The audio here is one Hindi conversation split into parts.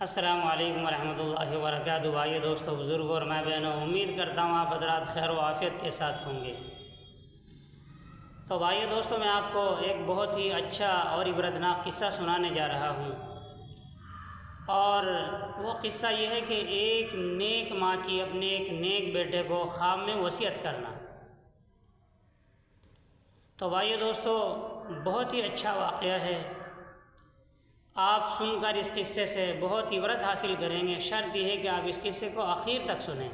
अस्सलामु अलैकुम वरहमतुल्लाहि वबरकातुहू। भाइयों, दोस्तों, बुज़ुर्गों और मैं बहनों, उम्मीद करता हूँ आप हज़रात खैर व आफ़ियत के साथ होंगे। तो भाइयों, दोस्तों, मैं आपको एक बहुत ही अच्छा और इबरतनाक किस्सा सुनाने जा रहा हूँ। और वो किस्सा ये है कि एक नेक माँ की अपने एक नेक बेटे को ख्वाब में वसीयत करना। तो भाइयों, दोस्तों, बहुत ही अच्छा वाक़या है। आप सुनकर इस किस्से से बहुत इबरत हासिल करेंगे। शर्त यह है कि आप इस किस्से को आखिर तक सुनें।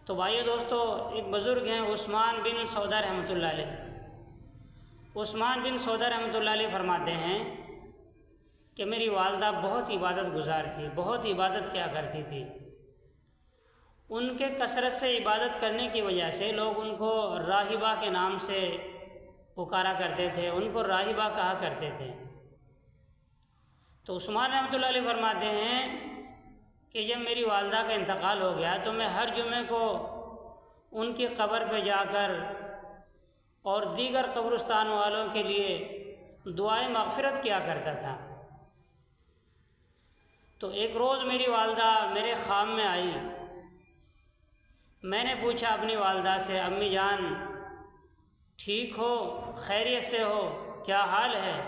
तो भाइयों, दोस्तों, एक बुज़ुर्ग हैं उस्मान बिन सौदा रहमतुल्लाह अलैह। उस्मान बिन सौदा रहमतुल्लाह अलैह फरमाते हैं कि मेरी वालदा बहुत इबादत गुजार थी, बहुत इबादत किया करती थी। उनके कसरत से इबादत करने की वजह से लोग उनको राहिबा के नाम से पुकारा करते थे, उनको राहिबा कहा करते थे। तो उस्मान रहमतुल्लाह अलैह फरमाते हैं कि जब मेरी वालदा का इंतकाल हो गया तो मैं हर जुमे को उनकी कब्र पे जाकर और दीगर कब्रिस्तान वालों के लिए दुआए मग़फ़िरत किया करता था। तो एक रोज़ मेरी वालदा मेरे ख्वाब में आई। मैंने पूछा अपनी वालदा से, अम्मी जान ठीक हो, खैरियत से हो, क्या हाल है?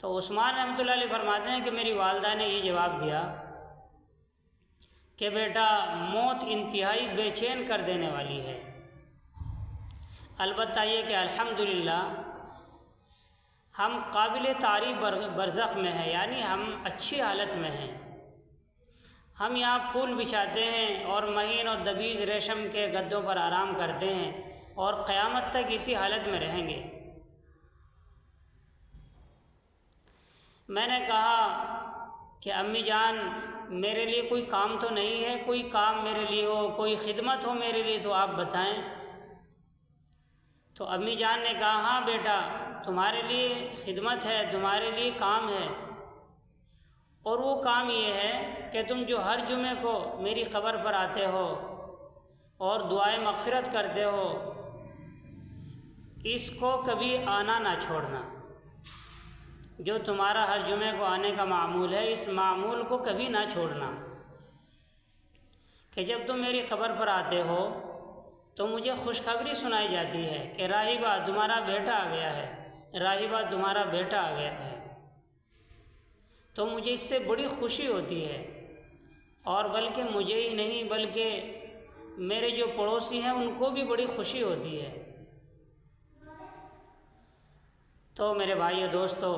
तो उस्मान रहमतुल्लाह अलैह फरमाते हैं कि मेरी वालदा ने ये जवाब दिया कि बेटा, मौत इंतहाई बेचैन कर देने वाली है। अलबत्ता ये कि अल्हम्दुलिल्लाह हम काबिल तारीफ़ बरज़ख में हैं, यानी हम अच्छी हालत में हैं। हम यहाँ फूल बिछाते हैं और महीन और दबीज़ रेशम के गद्दों पर आराम करते हैं और क़यामत तक इसी हालत में रहेंगे। मैंने कहा कि अम्मी जान, मेरे लिए कोई काम तो नहीं है? कोई काम मेरे लिए हो, कोई खिदमत हो मेरे लिए तो आप बताएं। तो अम्मी जान ने कहा, हाँ बेटा, तुम्हारे लिए खिदमत है, तुम्हारे लिए काम है। और वो काम ये है कि तुम जो हर जुमे को मेरी कब्र पर आते हो और दुआए मग़फ़िरत करते हो, इसको कभी आना ना छोड़ना। जो तुम्हारा हर जुमे को आने का मामूल है, इस मामूल को कभी ना छोड़ना कि जब तुम मेरी कब्र पर आते हो तो मुझे खुशखबरी सुनाई जाती है कि राहिबा तुम्हारा बेटा आ गया है, राहिबा तुम्हारा बेटा आ गया है। तो मुझे इससे बड़ी खुशी होती है, और बल्कि मुझे ही नहीं बल्कि मेरे जो पड़ोसी हैं उनको भी बड़ी खुशी होती है। तो मेरे भाइयों, दोस्तों,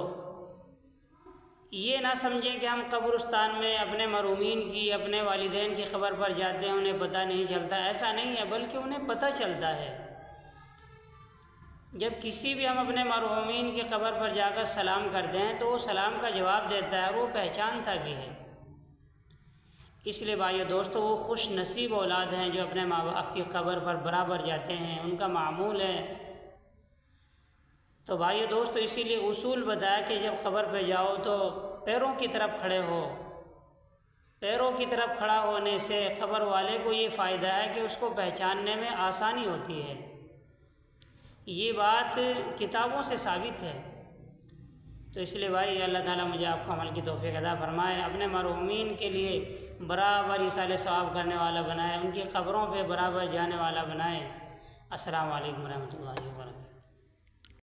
ये ना समझें कि हम कब्रिस्तान में अपने मरूमीन की, अपने वालिदैन की क़ब्र पर जाते हैं, उन्हें पता नहीं चलता। ऐसा नहीं है, बल्कि उन्हें पता चलता है। जब किसी भी हम अपने मरहूमीन की कब्र पर जाकर सलाम करते हैं तो वो सलाम का जवाब देता है, वो पहचानता भी है। इसलिए भाइयों, दोस्तों, वो खुश नसीब औलाद हैं जो अपने माँ बाप की कब्र पर बराबर जाते हैं, उनका मामूल है। तो भाइयों, दोस्तों, इसीलिए उसूल बताया कि जब कब्र पे जाओ तो पैरों की तरफ खड़े हो। पैरों की तरफ खड़ा होने से कब्र वाले को ये फ़ायदा है कि उसको पहचानने में आसानी होती है। ये बात किताबों से साबित है। तो इसलिए भाई, अल्लाह ताला मुझे आपको अमल की तौफीक अता फरमाए, अपने मरहूमीन के लिए बराबर इसाले सवाब करने वाला बनाए, उनकी क़ब्रों पे बराबर जाने वाला बनाए। अस्सलामु अलैकुम रहमतुल्लाहि व बरकातुहू।